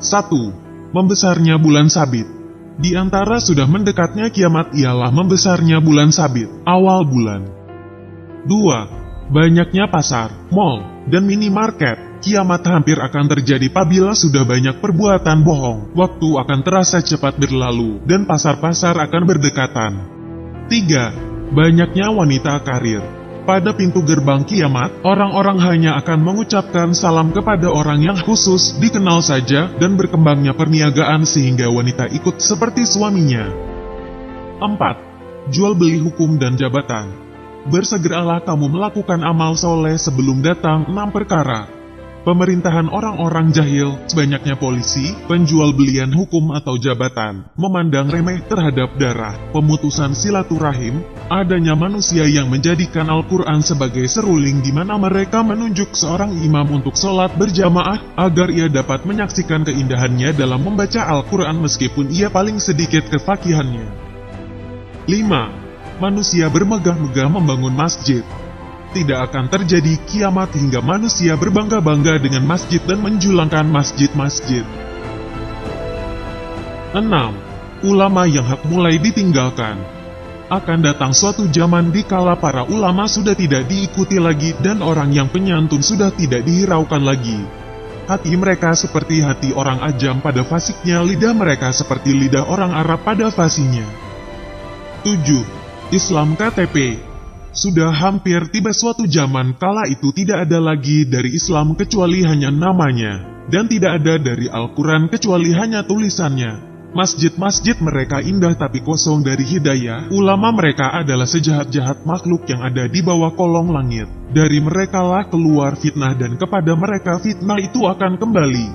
1. Membesarnya bulan sabit. Di antara sudah mendekatnya kiamat ialah membesarnya bulan sabit, awal bulan. 2. Banyaknya pasar, mal, dan minimarket. Kiamat hampir akan terjadi apabila sudah banyak perbuatan bohong. Waktu akan terasa cepat berlalu, dan pasar-pasar akan berdekatan. 3. Banyaknya wanita karir. Pada pintu gerbang kiamat, orang-orang hanya akan mengucapkan salam kepada orang yang khusus, dikenal saja, dan berkembangnya perniagaan sehingga wanita ikut seperti suaminya. 4. Jual beli hukum dan jabatan. Bersegeralah kamu melakukan amal soleh sebelum datang 6 perkara. Pemerintahan orang-orang jahil, sebanyaknya polisi, penjual belian hukum atau jabatan, memandang remeh terhadap darah, pemutusan silaturahim, adanya manusia yang menjadikan Al-Quran sebagai seruling di mana mereka menunjuk seorang imam untuk sholat berjamaah, agar ia dapat menyaksikan keindahannya dalam membaca Al-Quran meskipun ia paling sedikit kefakihannya. 5. Manusia bermegah-megah membangun masjid. Tidak akan terjadi kiamat hingga manusia berbangga-bangga dengan masjid dan menjulangkan masjid-masjid. 6. Ulama yang hak mulai ditinggalkan. Akan datang suatu zaman di kala para ulama sudah tidak diikuti lagi dan orang yang penyantun sudah tidak dihiraukan lagi. Hati mereka seperti hati orang ajam pada fasiknya, lidah mereka seperti lidah orang Arab pada fasinya. 7. Islam KTP. Sudah hampir tiba suatu zaman kala itu tidak ada lagi dari Islam kecuali hanya namanya, dan tidak ada dari Al-Quran kecuali hanya tulisannya. Masjid-masjid mereka indah tapi kosong dari hidayah. Ulama mereka adalah sejahat-jahat makhluk yang ada di bawah kolong langit. Dari merekalah keluar fitnah dan kepada mereka fitnah itu akan kembali.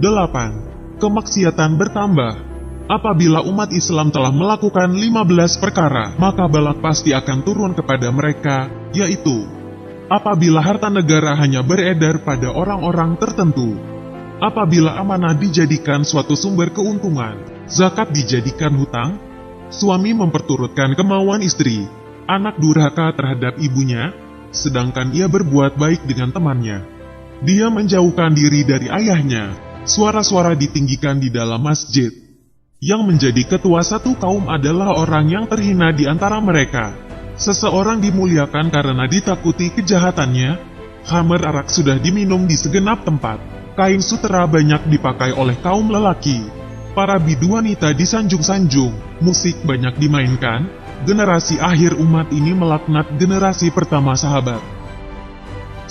8. Kemaksiatan bertambah. Apabila umat Islam telah melakukan 15 perkara, maka balak pasti akan turun kepada mereka, yaitu: apabila harta negara hanya beredar pada orang-orang tertentu, apabila amanah dijadikan suatu sumber keuntungan, zakat dijadikan hutang, suami memperturutkan kemauan istri, anak durhaka terhadap ibunya, sedangkan ia berbuat baik dengan temannya, dia menjauhkan diri dari ayahnya, suara-suara ditinggikan di dalam masjid. Yang menjadi ketua satu kaum adalah orang yang terhina di antara mereka. Seseorang dimuliakan karena ditakuti kejahatannya. Khamr arak sudah diminum di segenap tempat. Kain sutera banyak dipakai oleh kaum lelaki. Para bidu wanita disanjung-sanjung. Musik banyak dimainkan. Generasi akhir umat ini melaknat generasi pertama sahabat.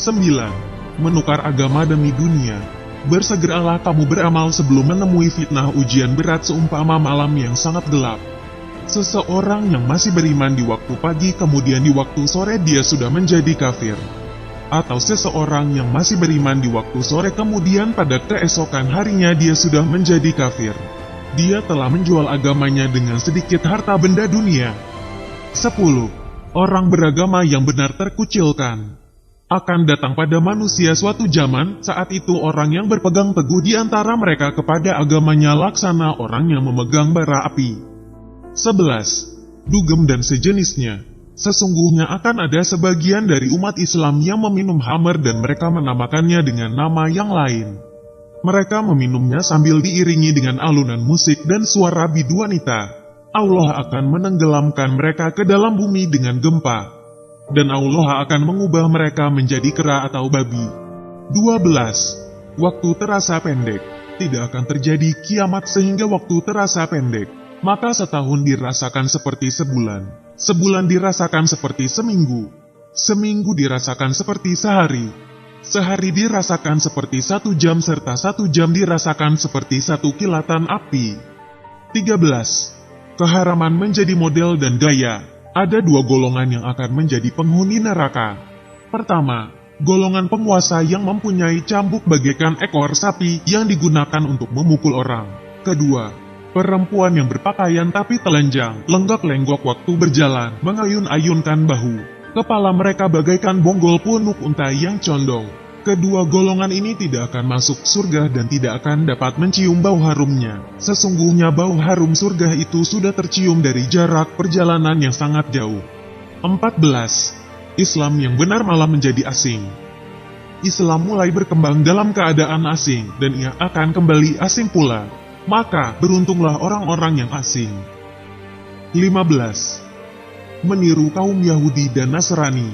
9. Menukar agama demi dunia. Bersegeralah kamu beramal sebelum menemui fitnah ujian berat seumpama malam yang sangat gelap. Seseorang yang masih beriman di waktu pagi kemudian di waktu sore dia sudah menjadi kafir. Atau seseorang yang masih beriman di waktu sore kemudian pada keesokan harinya dia sudah menjadi kafir. Dia telah menjual agamanya dengan sedikit harta benda dunia. 10. Orang beragama yang benar terkucilkan. Akan datang pada manusia suatu zaman, saat itu orang yang berpegang teguh di antara mereka kepada agamanya laksana orang yang memegang bara api. 11. Dugem dan sejenisnya. Sesungguhnya akan ada sebagian dari umat Islam yang meminum khamr dan mereka menamakannya dengan nama yang lain. Mereka meminumnya sambil diiringi dengan alunan musik dan suara bidu wanita. Allah akan menenggelamkan mereka ke dalam bumi dengan gempa. Dan Allah akan mengubah mereka menjadi kera atau babi. 12. Waktu terasa pendek. Tidak akan terjadi kiamat sehingga waktu terasa pendek. Maka setahun dirasakan seperti sebulan. Sebulan dirasakan seperti seminggu. Seminggu dirasakan seperti sehari. Sehari dirasakan seperti 1 jam serta 1 jam dirasakan seperti 1 kilatan api. 13. Keharaman menjadi model dan gaya. Ada 2 golongan yang akan menjadi penghuni neraka. Pertama, golongan penguasa yang mempunyai cambuk bagaikan ekor sapi yang digunakan untuk memukul orang. Kedua, perempuan yang berpakaian tapi telanjang, lenggak-lenggok waktu berjalan, mengayun-ayunkan bahu. Kepala mereka bagaikan bonggol punuk unta yang condong. Kedua golongan ini tidak akan masuk surga dan tidak akan dapat mencium bau harumnya. Sesungguhnya bau harum surga itu sudah tercium dari jarak perjalanan yang sangat jauh. 14. Islam yang benar malah menjadi asing. Islam mulai berkembang dalam keadaan asing, dan ia akan kembali asing pula. Maka, beruntunglah orang-orang yang asing. 15. Meniru kaum Yahudi dan Nasrani.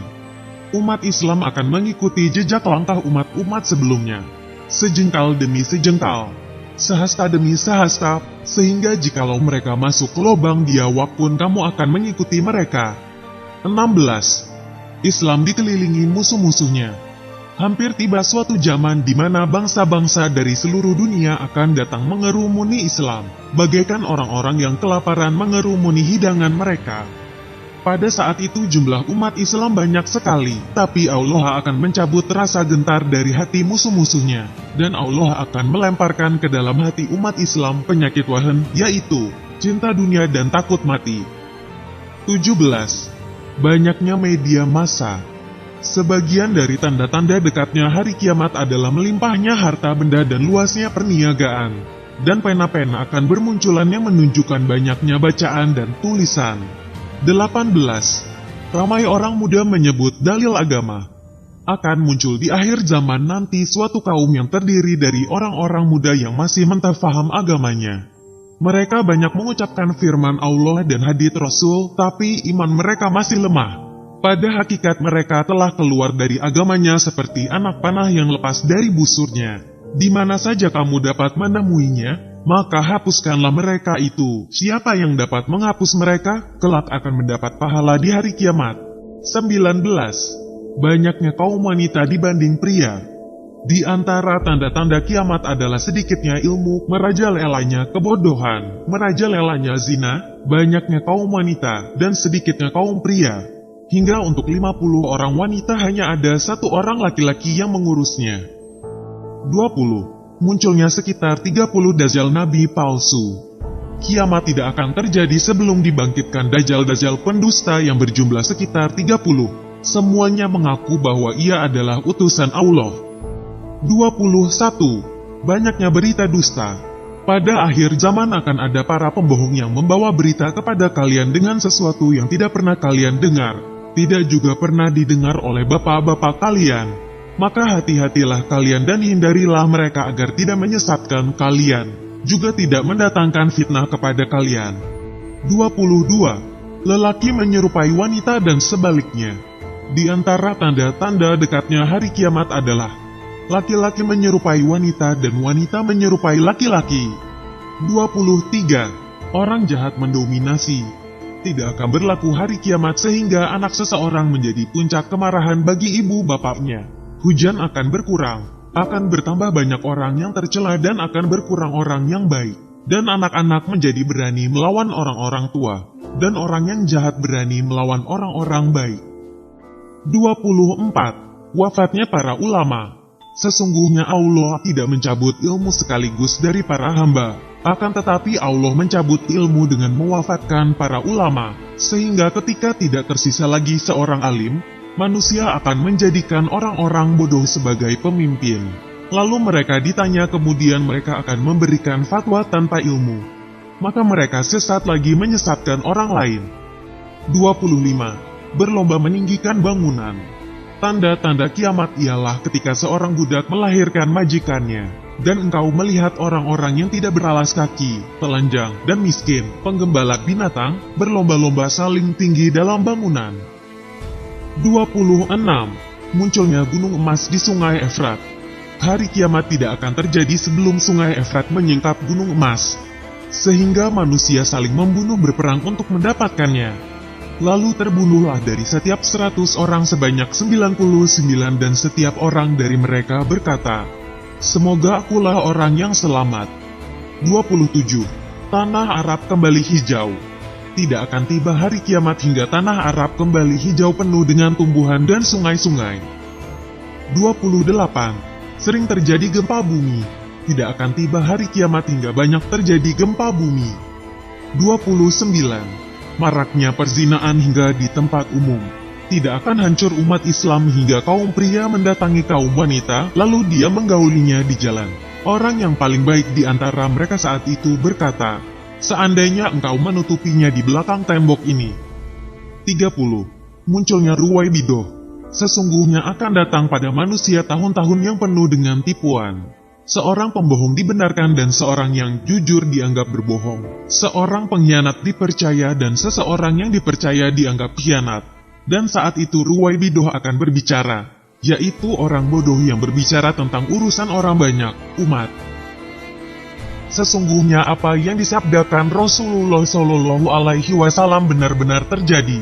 Umat Islam akan mengikuti jejak langkah umat-umat sebelumnya, sejengkal demi sejengkal, sehasta demi sehasta, sehingga jikalau mereka masuk ke lubang biawak pun kamu akan mengikuti mereka. 16. Islam dikelilingi musuh-musuhnya. Hampir tiba suatu zaman di mana bangsa-bangsa dari seluruh dunia akan datang mengerumuni Islam, bagaikan orang-orang yang kelaparan mengerumuni hidangan mereka. Pada saat itu jumlah umat Islam banyak sekali, tapi Allah akan mencabut rasa gentar dari hati musuh-musuhnya, dan Allah akan melemparkan ke dalam hati umat Islam penyakit wahan, yaitu cinta dunia dan takut mati. 17. Banyaknya media massa. Sebagian dari tanda-tanda dekatnya hari kiamat adalah melimpahnya harta benda dan luasnya perniagaan, dan pena-pena akan bermunculan yang menunjukkan banyaknya bacaan dan tulisan. 18. Ramai orang muda menyebut dalil agama. Akan muncul di akhir zaman nanti suatu kaum yang terdiri dari orang-orang muda yang masih mentafaham agamanya. Mereka banyak mengucapkan firman Allah dan hadits Rasul, tapi iman mereka masih lemah. Pada hakikat mereka telah keluar dari agamanya seperti anak panah yang lepas dari busurnya. Di mana saja kamu dapat menemuinya, maka hapuskanlah mereka itu. Siapa yang dapat menghapus mereka, kelak akan mendapat pahala di hari kiamat. 19. Banyaknya kaum wanita dibanding pria. Di antara tanda-tanda kiamat adalah sedikitnya ilmu, merajalelanya kebodohan, merajalelanya zina, banyaknya kaum wanita, dan sedikitnya kaum pria. Hingga untuk 50 orang wanita hanya ada satu orang laki-laki yang mengurusnya. 20. Munculnya sekitar 30 dajjal nabi palsu. Kiamat tidak akan terjadi sebelum dibangkitkan dajjal-dajjal pendusta yang berjumlah sekitar 30. Semuanya mengaku bahwa ia adalah utusan Allah. 21. Banyaknya berita dusta. Pada akhir zaman akan ada para pembohong yang membawa berita kepada kalian dengan sesuatu yang tidak pernah kalian dengar, tidak juga pernah didengar oleh bapak-bapak kalian. Maka hati-hatilah kalian dan hindarilah mereka agar tidak menyesatkan kalian, juga tidak mendatangkan fitnah kepada kalian. 22. Lelaki menyerupai wanita dan sebaliknya. Di antara tanda-tanda dekatnya hari kiamat adalah laki-laki menyerupai wanita dan wanita menyerupai laki-laki. 23. Orang jahat mendominasi. Tidak akan berlaku hari kiamat sehingga anak seseorang menjadi puncak kemarahan bagi ibu bapaknya. Hujan akan berkurang, akan bertambah banyak orang yang tercela dan akan berkurang orang yang baik. Dan anak-anak menjadi berani melawan orang-orang tua, dan orang yang jahat berani melawan orang-orang baik. 24. Wafatnya para ulama. Sesungguhnya Allah tidak mencabut ilmu sekaligus dari para hamba, akan tetapi Allah mencabut ilmu dengan mewafatkan para ulama, sehingga ketika tidak tersisa lagi seorang alim, manusia akan menjadikan orang-orang bodoh sebagai pemimpin. Lalu mereka ditanya kemudian mereka akan memberikan fatwa tanpa ilmu. Maka mereka sesat lagi menyesatkan orang lain. 25. Berlomba meninggikan bangunan. Tanda-tanda kiamat ialah ketika seorang budak melahirkan majikannya, dan engkau melihat orang-orang yang tidak beralas kaki, telanjang, dan miskin, penggembala binatang, berlomba-lomba saling tinggi dalam bangunan. 26. Munculnya gunung emas di sungai Efrat. Hari kiamat tidak akan terjadi sebelum sungai Efrat menyingkap gunung emas, sehingga manusia saling membunuh berperang untuk mendapatkannya. Lalu terbunuhlah dari setiap 100 orang sebanyak 99 dan setiap orang dari mereka berkata, "Semoga akulah orang yang selamat." 27. Tanah Arab kembali hijau. Tidak akan tiba hari kiamat hingga tanah Arab kembali hijau penuh dengan tumbuhan dan sungai-sungai. 28. Sering terjadi gempa bumi. Tidak akan tiba hari kiamat hingga banyak terjadi gempa bumi. 29. Maraknya perzinaan hingga di tempat umum. Tidak akan hancur umat Islam hingga kaum pria mendatangi kaum wanita, lalu dia menggaulinya di jalan. Orang yang paling baik di antara mereka saat itu berkata, "Seandainya engkau menutupinya di belakang tembok ini." 30. Munculnya Ruwaibidoh. Sesungguhnya akan datang pada manusia tahun-tahun yang penuh dengan tipuan. Seorang pembohong dibenarkan dan seorang yang jujur dianggap berbohong. Seorang pengkhianat dipercaya dan seseorang yang dipercaya dianggap khianat. Dan saat itu Ruwaibidah akan berbicara, yaitu orang bodoh yang berbicara tentang urusan orang banyak, umat. Sesungguhnya apa yang disabdakan Rasulullah Shallallahu Alaihi Wasallam benar-benar terjadi.